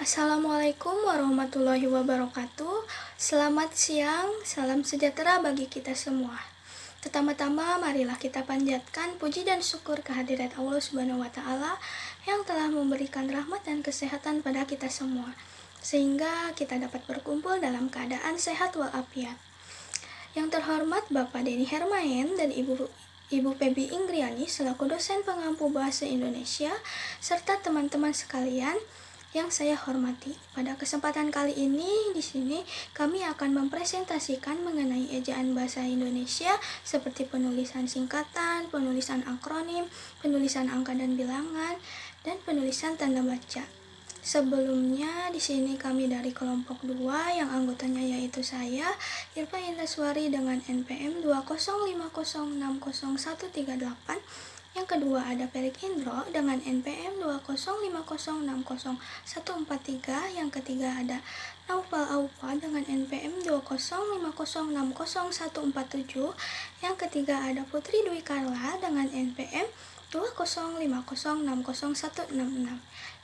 Assalamualaikum warahmatullahi wabarakatuh. Selamat siang, salam sejahtera bagi kita semua. Pertama-tama marilah kita panjatkan puji dan syukur kehadirat Allah Subhanahu wa taala yang telah memberikan rahmat dan kesehatan pada kita semua, sehingga kita dapat berkumpul dalam keadaan sehat walafiat. Yang terhormat Bapak Denny Hermain dan Ibu Pebi Ingriani selaku dosen pengampu bahasa Indonesia serta teman-teman sekalian yang saya hormati. Pada kesempatan kali ini di sini kami akan mempresentasikan mengenai ejaan bahasa Indonesia seperti penulisan singkatan, penulisan akronim, penulisan angka dan bilangan, dan penulisan tanda baca. Sebelumnya di sini kami dari kelompok 2 yang anggotanya yaitu saya Irfa Indaswari dengan NPM 205060138. Yang kedua ada Perik Indro dengan NPM 205060143. Yang ketiga ada Naufal Aufa dengan NPM 205060147. Yang ketiga ada Putri Dwi Karla dengan NPM 205060166.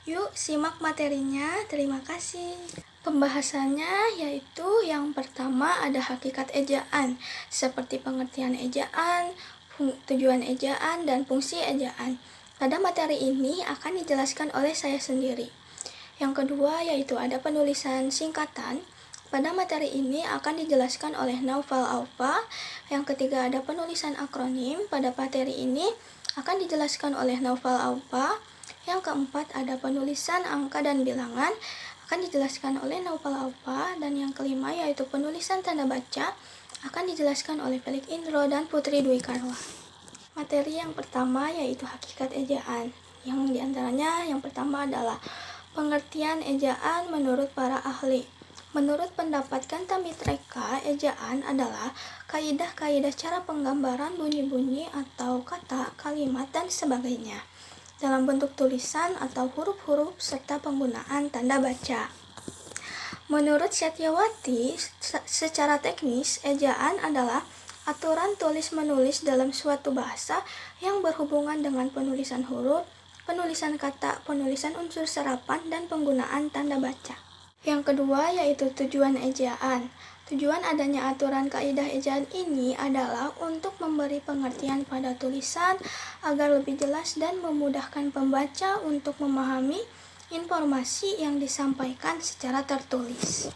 Yuk simak materinya, terima kasih. Pembahasannya yaitu yang pertama ada hakikat ejaan, seperti pengertian ejaan, tujuan ejaan, dan fungsi ejaan. Pada materi ini akan dijelaskan oleh saya sendiri. Yang kedua yaitu ada penulisan singkatan. Pada materi ini akan dijelaskan oleh Naufal Aufa. Yang ketiga ada penulisan akronim. Pada materi ini akan dijelaskan oleh Naufal Aufa. Yang keempat ada penulisan angka dan bilangan, akan dijelaskan oleh Naufal Aufa. Dan yang kelima yaitu penulisan tanda baca, akan dijelaskan oleh Pelik Indro dan Putri Dwi Karla. Materi yang pertama yaitu hakikat ejaan. Yang diantaranya yang pertama adalah pengertian ejaan menurut para ahli. Menurut pendapat Kantamitreka, ejaan adalah kaidah-kaidah cara penggambaran bunyi-bunyi atau kata, kalimat, dan sebagainya dalam bentuk tulisan atau huruf-huruf serta penggunaan tanda baca. Menurut Setyawati, secara teknis, ejaan adalah aturan tulis-menulis dalam suatu bahasa yang berhubungan dengan penulisan huruf, penulisan kata, penulisan unsur serapan, dan penggunaan tanda baca. Yang kedua yaitu tujuan ejaan. Tujuan adanya aturan kaidah ejaan ini adalah untuk memberi pengertian pada tulisan agar lebih jelas dan memudahkan pembaca untuk memahami informasi yang disampaikan secara tertulis.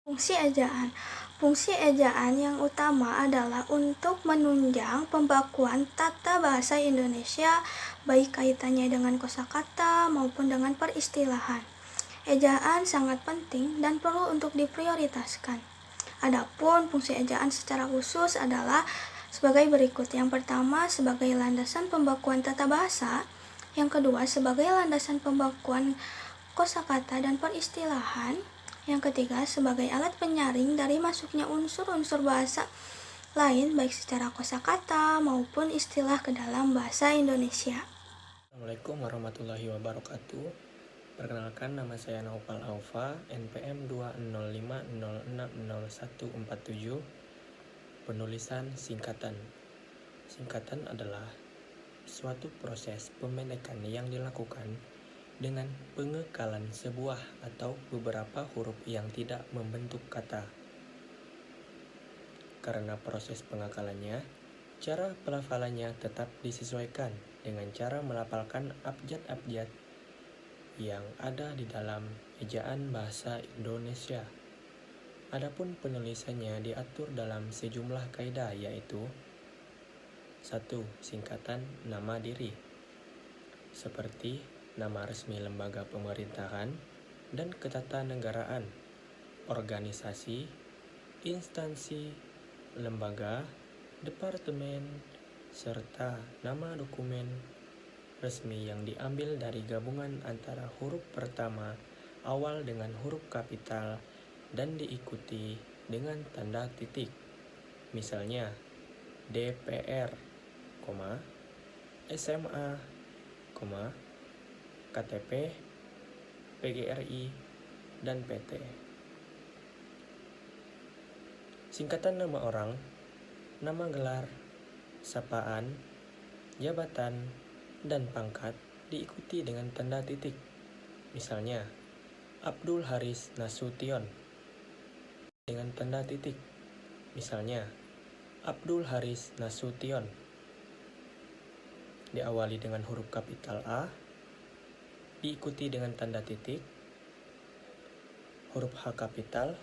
Fungsi ejaan. Fungsi ejaan yang utama adalah untuk menunjang pembakuan tata bahasa Indonesia, baik kaitannya dengan kosakata maupun dengan peristilahan. Ejaan sangat penting dan perlu untuk diprioritaskan. Adapun fungsi ejaan secara khusus adalah sebagai berikut. Yang pertama sebagai landasan pembakuan tata bahasa, yang kedua sebagai landasan pembakuan kosakata dan peristilahan, yang ketiga sebagai alat penyaring dari masuknya unsur-unsur bahasa lain baik secara kosakata maupun istilah ke dalam bahasa Indonesia. Assalamualaikum warahmatullahi wabarakatuh. Perkenalkan, nama saya Naufal Aufa, NPM 205060147. Penulisan singkatan. Singkatan adalah suatu proses pemendekan yang dilakukan dengan pengekalan sebuah atau beberapa huruf yang tidak membentuk kata. Karena proses pengakalannya, cara pelafalannya tetap disesuaikan dengan cara melafalkan abjad-abjad yang ada di dalam ejaan bahasa Indonesia. Adapun penulisannya diatur dalam sejumlah kaidah yaitu 1. Singkatan nama diri seperti nama resmi lembaga pemerintahan dan ketatanegaraan, organisasi, instansi, lembaga, departemen, serta nama dokumen resmi yang diambil dari gabungan antara huruf pertama awal dengan huruf kapital dan diikuti dengan tanda titik. Misalnya DPR, SMA, KTP, PGRI, dan PT. Singkatan nama orang, nama gelar, sapaan, jabatan, dan pangkat diikuti dengan tanda titik. Misalnya, Abdul Haris Nasution dengan tanda titik. Misalnya, Abdul Haris Nasution diawali dengan huruf kapital A, diikuti dengan tanda titik, huruf H kapital,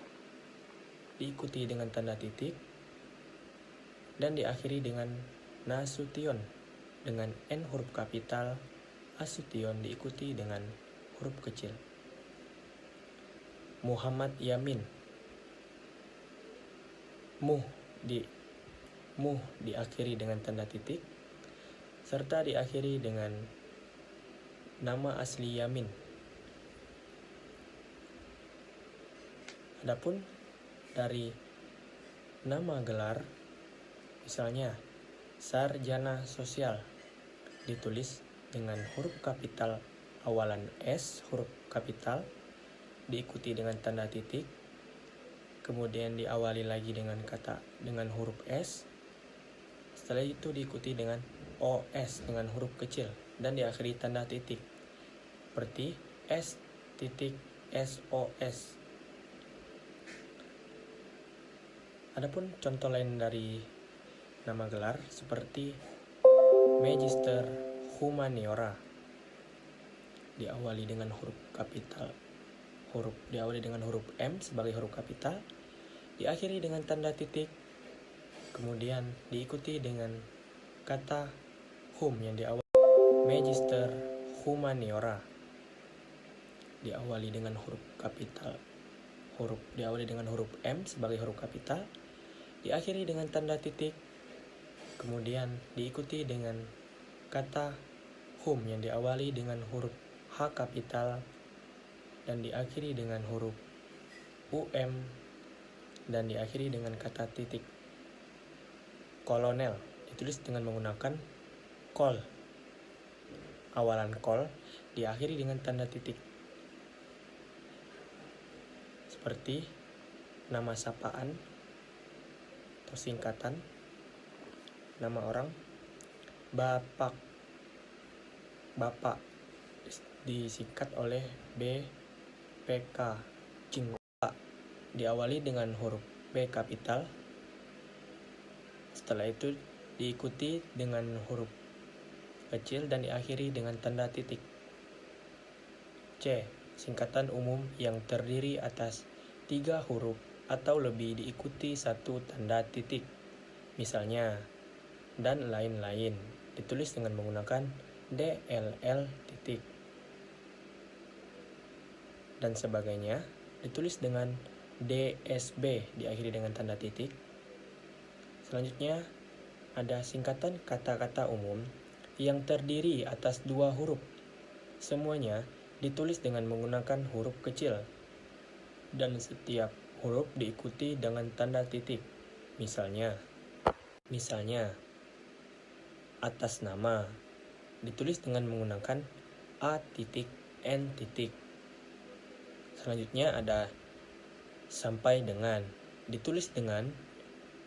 diikuti dengan tanda titik, dan diakhiri dengan Nasution dengan N huruf kapital, Asution diikuti dengan huruf kecil. Muhammad Yamin, Muh diakhiri dengan tanda titik, serta diakhiri dengan nama asli Yamin. Adapun dari nama gelar, misalnya Sarjana Sosial, ditulis dengan huruf kapital awalan S huruf kapital, diikuti dengan tanda titik, kemudian diawali lagi dengan huruf S, setelah itu diikuti dengan OS dengan huruf kecil, dan diakhiri tanda titik, seperti S titik SOS. Adapun contoh lain dari nama gelar seperti Magister Humaniora, diawali dengan huruf M sebagai huruf kapital, diakhiri dengan tanda titik, kemudian diikuti dengan kata hum yang diawali Magister Humaniora, diawali dengan huruf M sebagai huruf kapital, diakhiri dengan tanda titik, kemudian diikuti dengan kata hum yang diawali dengan huruf H kapital dan diakhiri dengan huruf UM dan diakhiri dengan kata titik. Kolonel ditulis dengan menggunakan kol, awalan kol diakhiri dengan tanda titik, seperti nama sapaan atau singkatan nama orang. Bapak disingkat oleh BPK. Cingpa diawali dengan huruf B kapital, setelah itu diikuti dengan huruf kecil dan diakhiri dengan tanda titik. C. Singkatan umum yang terdiri atas 3 huruf atau lebih diikuti 1 tanda titik, misalnya dan lain-lain, ditulis dengan menggunakan DLL titik dan sebagainya, ditulis dengan DSB diakhiri dengan tanda titik. Selanjutnya ada singkatan kata-kata umum yang terdiri atas 2 huruf, semuanya ditulis dengan menggunakan huruf kecil dan setiap huruf diikuti dengan tanda titik, misalnya atas nama ditulis dengan menggunakan A titik N titik. Selanjutnya ada sampai dengan ditulis dengan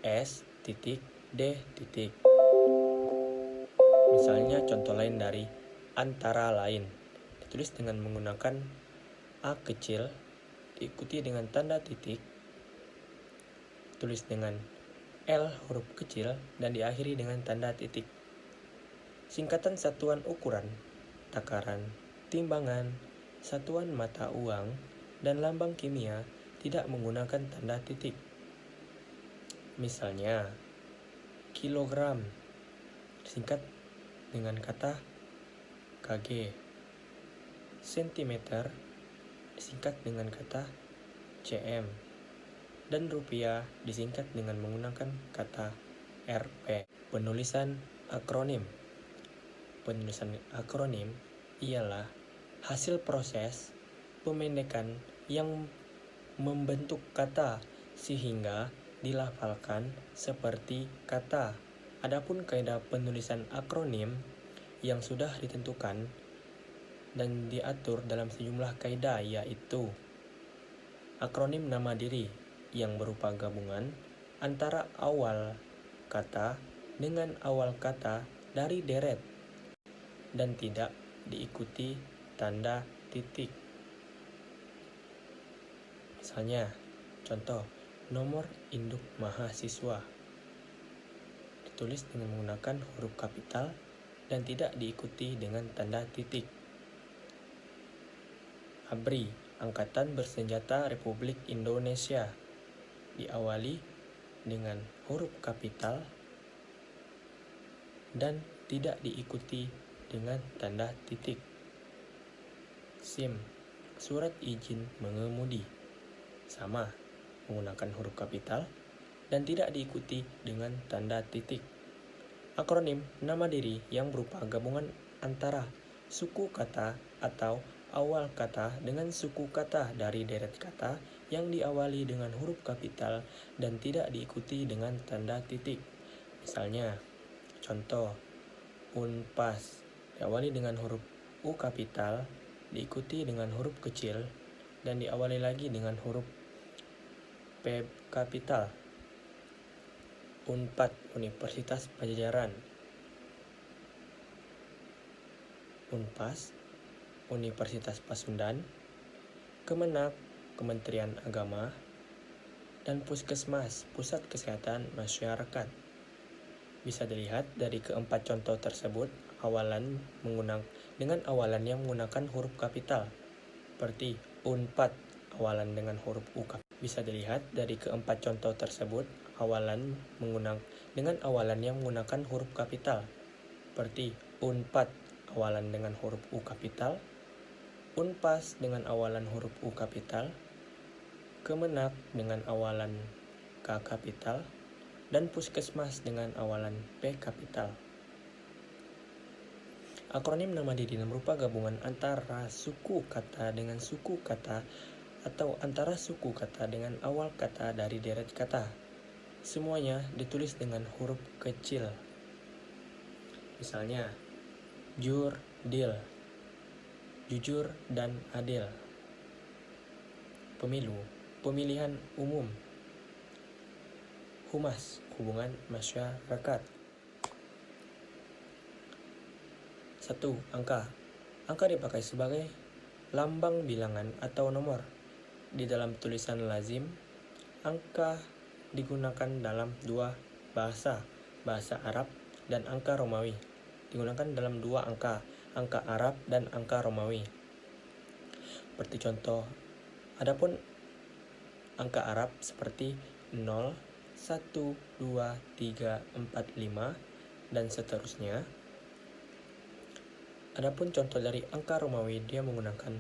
S titik D titik. Misalnya contoh lain dari antara lain ditulis dengan menggunakan A kecil diikuti dengan tanda titik, tulis dengan L huruf kecil dan diakhiri dengan tanda titik. Singkatan satuan ukuran, takaran, timbangan, satuan mata uang, dan lambang kimia tidak menggunakan tanda titik. Misalnya, kilogram disingkat dengan kata kg, sentimeter disingkat dengan kata cm, dan rupiah disingkat dengan menggunakan kata rp. Penulisan akronim ialah hasil proses pemendekan yang membentuk kata sehingga dilafalkan seperti kata. Adapun kaidah penulisan akronim yang sudah ditentukan dan diatur dalam sejumlah kaidah, yaitu akronim nama diri yang berupa gabungan antara awal kata dengan awal kata dari deret dan tidak diikuti tanda titik. Misalnya, contoh, nomor induk mahasiswa ditulis dengan menggunakan huruf kapital dan tidak diikuti dengan tanda titik. ABRI, Angkatan Bersenjata Republik Indonesia, diawali dengan huruf kapital dan tidak diikuti dengan tanda titik. SIM, Surat Izin Mengemudi, sama, menggunakan huruf kapital dan tidak diikuti dengan tanda titik. Akronim nama diri yang berupa gabungan antara suku kata atau awal kata dengan suku kata dari deret kata yang diawali dengan huruf kapital dan tidak diikuti dengan tanda titik. Misalnya, contoh, UNPAS diawali dengan huruf U kapital, diikuti dengan huruf kecil, dan diawali lagi dengan huruf P kapital. UNPAD, Universitas Pajajaran. UNPAS, Universitas Pasundan. Kemenak, Kementerian Agama. Dan Puskesmas, Pusat Kesehatan Masyarakat. Bisa dilihat dari keempat contoh tersebut, dengan awalan yang menggunakan huruf kapital, seperti UNPAD, awalan dengan huruf U. Bisa dilihat dari keempat contoh tersebut, dengan awalan yang menggunakan huruf kapital, seperti UNPAD, awalan dengan huruf U kapital, UNPAS dengan awalan huruf U kapital, Kemenak dengan awalan K kapital, dan Puskesmas dengan awalan P kapital. Akronim nama diri berupa gabungan antara suku kata dengan suku kata atau antara suku kata dengan awal kata dari deret kata. Semuanya ditulis dengan huruf kecil. Misalnya, jurdil, jujur dan adil. Pemilu, pemilihan umum. Humas, hubungan masyarakat. 1. Angka. Angka dipakai sebagai lambang bilangan atau nomor. Di dalam tulisan lazim, angka digunakan dalam dua bahasa Arab dan angka Romawi. Digunakan dalam dua angka Arab dan angka Romawi. Seperti contoh, adapun angka Arab seperti 0, 1, 2, 3, 4, 5, dan seterusnya. Adapun contoh dari angka Romawi, dia menggunakan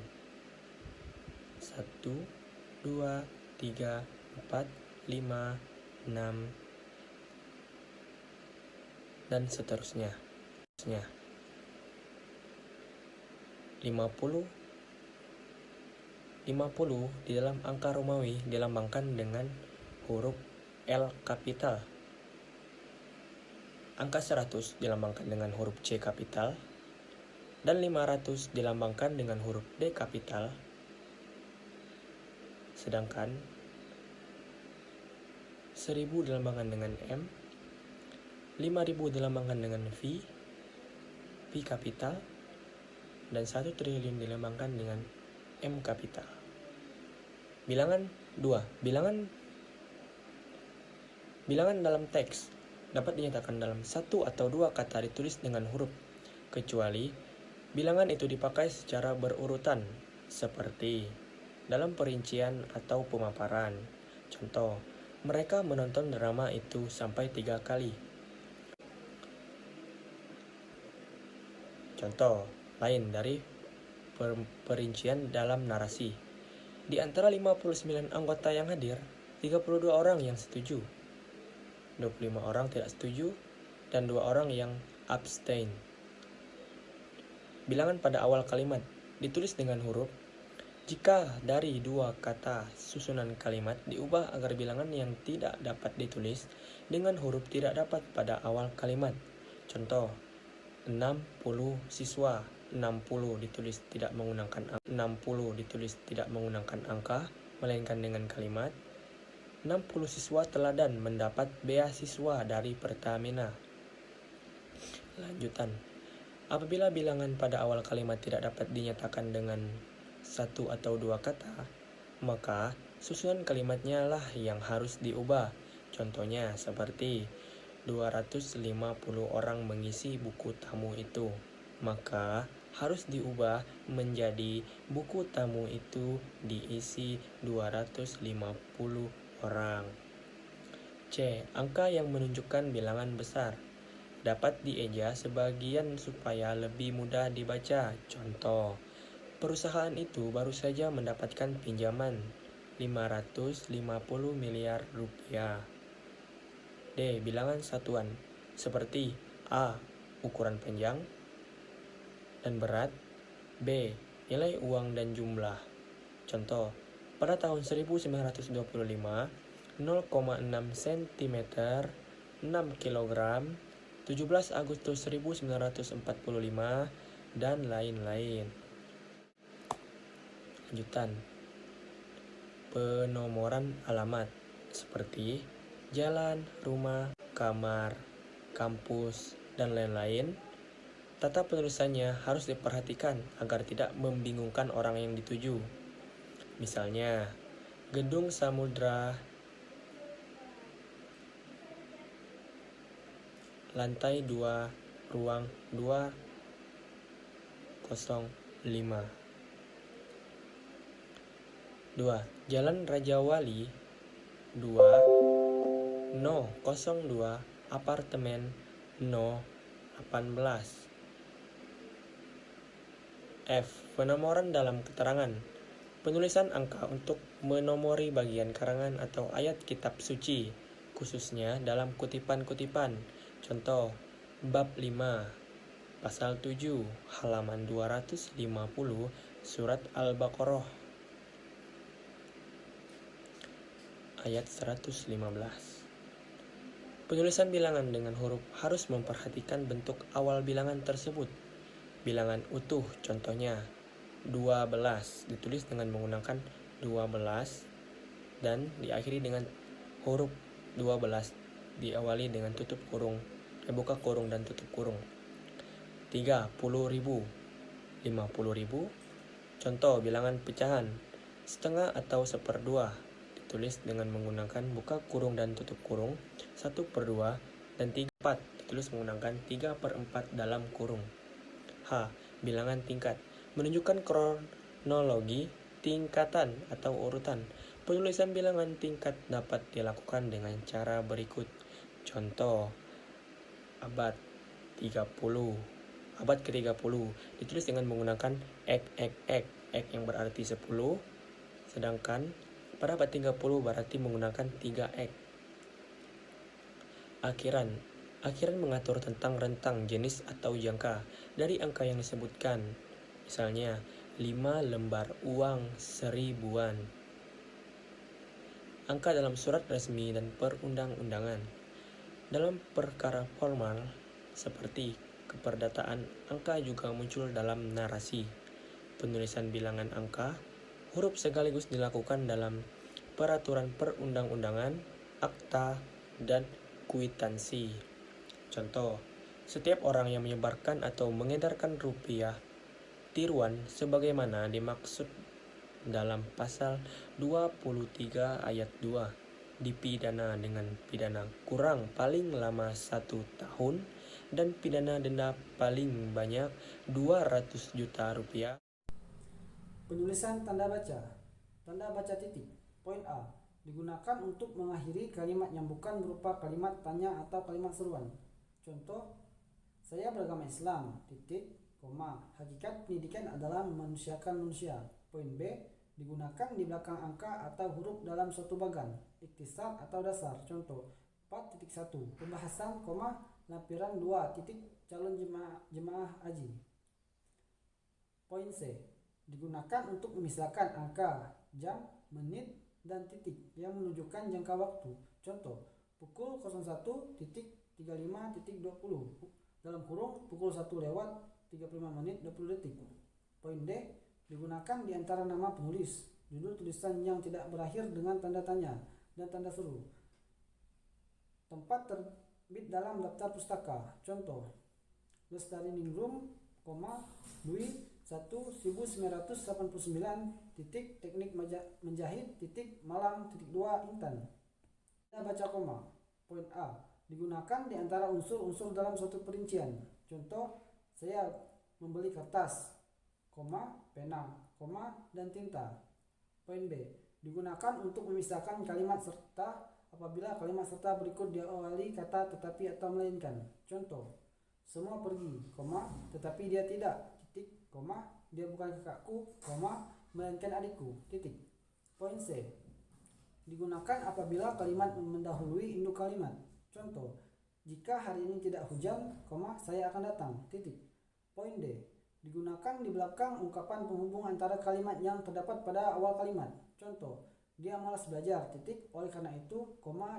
1, 2, 3, 4, 5, 6, dan seterusnya. 50 di dalam angka Romawi dilambangkan dengan huruf L kapital. Angka 100 dilambangkan dengan huruf C kapital. Dan 500 dilambangkan dengan huruf D kapital. Sedangkan 1000 dilambangkan dengan M, 5000 dilambangkan dengan V kapital, dan 1 triliun dilambangkan dengan M kapital. Bilangan 2. Bilangan dalam teks dapat dinyatakan dalam satu atau dua kata ditulis dengan huruf, kecuali bilangan itu dipakai secara berurutan, seperti dalam perincian atau pemaparan. Contoh, mereka menonton drama itu sampai 3 kali. Contoh lain dari perincian dalam narasi. Di antara 59 anggota yang hadir, 32 orang yang setuju, 25 orang tidak setuju, dan 2 orang yang abstain. Bilangan pada awal kalimat ditulis dengan huruf jika dari dua kata susunan kalimat diubah agar bilangan yang tidak dapat ditulis dengan huruf tidak dapat pada awal kalimat. Contoh, 60 siswa, 60 ditulis tidak menggunakan angka, melainkan dengan kalimat 60 siswa teladan mendapat beasiswa dari Pertamina. Lanjutan. Apabila bilangan pada awal kalimat tidak dapat dinyatakan dengan satu atau dua kata, maka susunan kalimatnya lah yang harus diubah. Contohnya seperti 250 orang mengisi buku tamu itu, maka harus diubah menjadi buku tamu itu diisi 250 orang. C. Angka yang menunjukkan bilangan besar dapat dieja sebagian supaya lebih mudah dibaca. Contoh, perusahaan itu baru saja mendapatkan pinjaman 550 miliar rupiah. D. Bilangan satuan seperti A. Ukuran panjang dan berat. B. Nilai uang dan jumlah. Contoh, pada tahun 1925, 0,6 cm, 6 kg, 17 Agustus 1945, dan lain-lain. Lanjutan. Penomoran alamat seperti jalan, rumah, kamar, kampus, dan lain-lain. Tata penulisannya harus diperhatikan agar tidak membingungkan orang yang dituju. Misalnya, Gedung Samudra, lantai 2, ruang 205. 2. Jalan Raja Wali 2 No 02, apartemen No 18. F. Penomoran dalam keterangan. Penulisan angka untuk menomori bagian karangan atau ayat kitab suci, khususnya dalam kutipan-kutipan. Contoh, bab 5, pasal 7, halaman 250, surat Al-Baqarah, ayat 115. Penulisan bilangan dengan huruf harus memperhatikan bentuk awal bilangan tersebut. Bilangan utuh, contohnya 12 ditulis dengan menggunakan 12 dan diakhiri dengan huruf 12, diawali dengan buka kurung dan tutup kurung. 30.000, 50.000. Contoh bilangan pecahan, setengah atau seperdua ditulis dengan menggunakan buka kurung dan tutup kurung 1/2, dan 3/4 ditulis menggunakan 3/4 dalam kurung. H. Bilangan tingkat menunjukkan kronologi tingkatan atau urutan. Penulisan bilangan tingkat dapat dilakukan dengan cara berikut. Contoh, abad 30, abad ke-30 ditulis dengan menggunakan ek yang berarti 10, sedangkan pada abad 30 berarti menggunakan 3 ek. Akhiran mengatur tentang rentang, jenis, atau jangka dari angka yang disebutkan. Misalnya, 5 lembar uang 1000-an. Angka dalam surat resmi dan perundang-undangan. Dalam perkara formal, seperti keperdataan, angka juga muncul dalam narasi. Penulisan bilangan angka, huruf sekaligus dilakukan dalam peraturan perundang-undangan, akta, dan kwitansi. Contoh, setiap orang yang menyebarkan atau mengedarkan rupiah tiruan sebagaimana dimaksud dalam pasal 23 ayat 2 dipidana dengan pidana kurang paling lama 1 tahun dan pidana denda paling banyak 200 juta rupiah. Penulisan tanda baca titik. Poin A. Digunakan untuk mengakhiri kalimat yang bukan berupa kalimat tanya atau kalimat seruan. Contoh, saya beragama Islam, titik, koma. Hakikat pendidikan adalah memanusiakan manusia. Poin B. Digunakan di belakang angka atau huruf dalam suatu bagan, ikhtisar atau dasar. Contoh, 4.1. Pembahasan, koma, lampiran 2, titik, calon jemaah haji. Poin C. Digunakan untuk memisahkan angka, jam, menit, dan titik yang menunjukkan jangka waktu. Contoh, pukul 01.35.20 dalam kurung pukul 1:35:20. Poin D. Digunakan di antara nama penulis, judul tulisan yang tidak berakhir dengan tanda tanya dan tanda seru, tempat terbit dalam daftar pustaka. Contoh, Lestari Ningrum, Dwi 1989 teknik menjahit Malang 2 Intan. Tanda baca koma. Poin A. Digunakan di antara unsur-unsur dalam suatu perincian. Contoh, saya membeli kertas, pena, dan tinta. Poin B. Digunakan untuk memisahkan kalimat serta apabila kalimat serta berikut diawali kata tetapi atau melainkan. Contoh, semua pergi, tetapi dia tidak, dia bukan kakakku, melainkan adikku, Poin C. Digunakan apabila kalimat mendahului induk kalimat. Contoh, jika hari ini tidak hujan, saya akan datang, Poin D. Digunakan di belakang ungkapan penghubung antara kalimat yang terdapat pada awal kalimat. Contoh, dia malas belajar, oleh karena itu,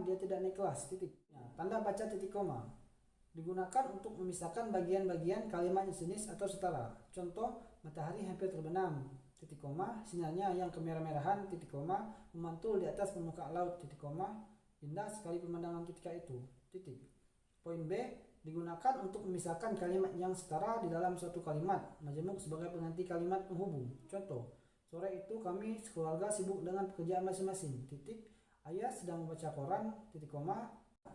dia tidak naik kelas, Nah, tanda baca titik koma. Digunakan untuk memisahkan bagian-bagian kalimat yang sejenis atau setara. Contoh, matahari hampir terbenam, sinarnya yang kemerah-merahan, memantul di atas permukaan laut, indah sekali pemandangan ketika itu, Poin B. Digunakan untuk memisahkan kalimat yang setara di dalam suatu kalimat, majemuk sebagai pengganti kalimat penghubung. Contoh, sore itu kami sekeluarga sibuk dengan pekerjaan masing-masing, ayah sedang membaca koran,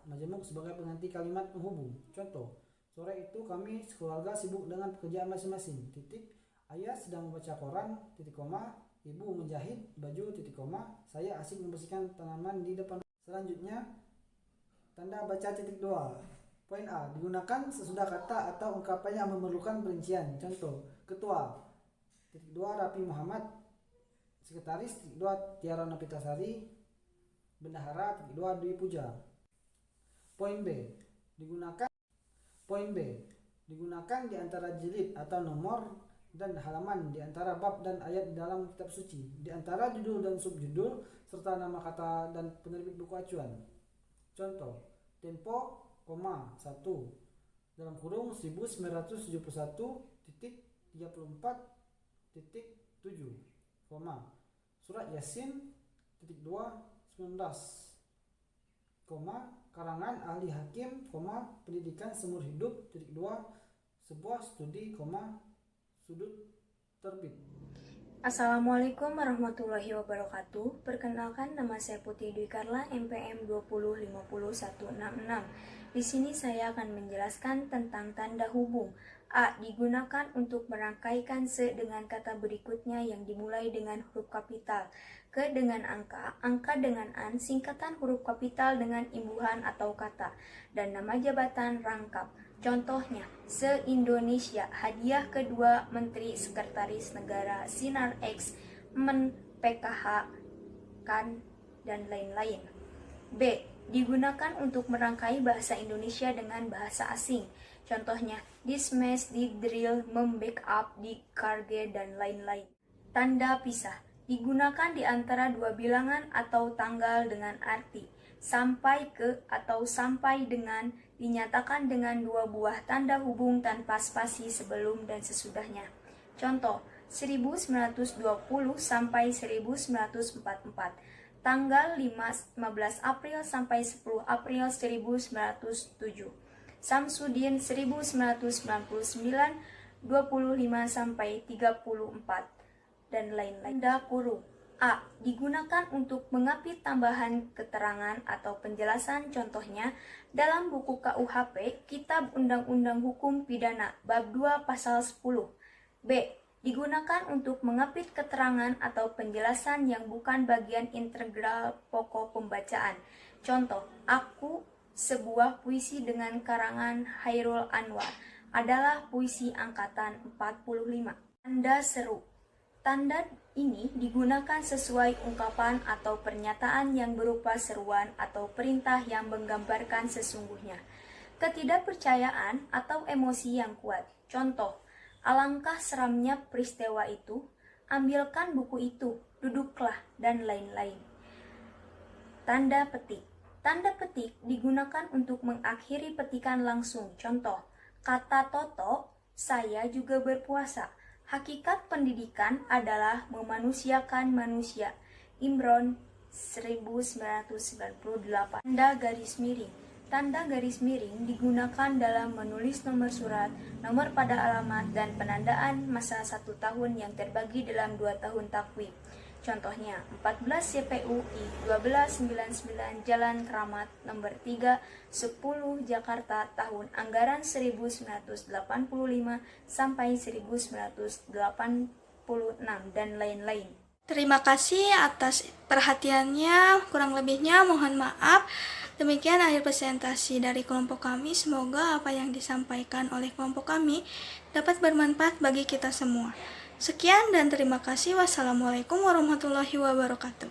majemuk sebagai pengganti kalimat penghubung. Contoh, sore itu kami sekeluarga sibuk dengan pekerjaan masing-masing, ayah sedang membaca koran, ibu menjahit baju, saya asik membersihkan tanaman di depan. Selanjutnya, tanda baca titik 2. Poin A. Digunakan sesudah kata atau ungkapan yang memerlukan perincian. Contoh, ketua, titik 2 Rapi Muhammad, sekretaris, titik 2 Tiara Nopitasari, bendahara, titik 2 Dwi Puja. Poin B. Digunakan di antara jilid atau nomor dan halaman, di antara bab dan ayat di dalam kitab suci, di antara judul dan subjudul, serta nama kata dan penerbit buku acuan. Contoh, Tempo, 1, dalam kurung 1971.34.7, Surat Yasin, 19, karangan ahli hakim, pendidikan seumur hidup, 2, sebuah studi, sudut terbit. Assalamualaikum warahmatullahi wabarakatuh. Perkenalkan, nama saya Putri Dwi Karla, MPM 2050166. Di sini saya akan menjelaskan tentang tanda hubung. A. Digunakan untuk merangkaikan se dengan kata berikutnya yang dimulai dengan huruf kapital. Ke dengan angka, angka dengan an, singkatan huruf kapital dengan imbuhan atau kata, dan nama jabatan rangkap. Contohnya, se-Indonesia, hadiah kedua Menteri Sekretaris Negara Sinar X, Men PKH, kan, dan lain-lain. B. Digunakan untuk merangkai bahasa Indonesia dengan bahasa asing. Contohnya, dismiss, di-drill, mem-backup, di-carge, dan lain-lain. Tanda pisah. Digunakan di antara dua bilangan atau tanggal dengan arti sampai ke atau sampai dengan, dinyatakan dengan dua buah tanda hubung tanpa spasi sebelum dan sesudahnya. Contoh, 1920 sampai 1944, tanggal 15 April sampai 10 April 1907, Samsudin 1999, 25 sampai 34, dan lain-lain. Tanda kurung. A. Digunakan untuk mengapit tambahan keterangan atau penjelasan, contohnya dalam buku KUHP, Kitab Undang-Undang Hukum Pidana, Bab 2 Pasal 10. B. Digunakan untuk mengapit keterangan atau penjelasan yang bukan bagian integral pokok pembacaan. Contoh, Aku, sebuah puisi dengan karangan Hairul Anwar, adalah puisi angkatan 45. Tanda seru. Tanda ini digunakan sesuai ungkapan atau pernyataan yang berupa seruan atau perintah yang menggambarkan sesungguhnya ketidakpercayaan atau emosi yang kuat. Contoh, alangkah seramnya peristiwa itu, ambilkan buku itu, duduklah, dan lain-lain. Tanda petik. Tanda petik digunakan untuk mengakhiri petikan langsung. Contoh, kata Toto, saya juga berpuasa. Hakikat pendidikan adalah memanusiakan manusia. Imron 1998. Tanda garis miring. Tanda garis miring digunakan dalam menulis nomor surat, nomor pada alamat, dan penandaan masa 1 tahun yang terbagi dalam 2 tahun takwim. Contohnya, 14 CPUI 1299 Jalan Keramat nomor 3, 10 Jakarta tahun anggaran 1985 sampai 1986 dan lain-lain. Terima kasih atas perhatiannya, kurang lebihnya mohon maaf. Demikian akhir presentasi dari kelompok kami. Semoga apa yang disampaikan oleh kelompok kami dapat bermanfaat bagi kita semua. Sekian dan terima kasih. Wassalamualaikum warahmatullahi wabarakatuh.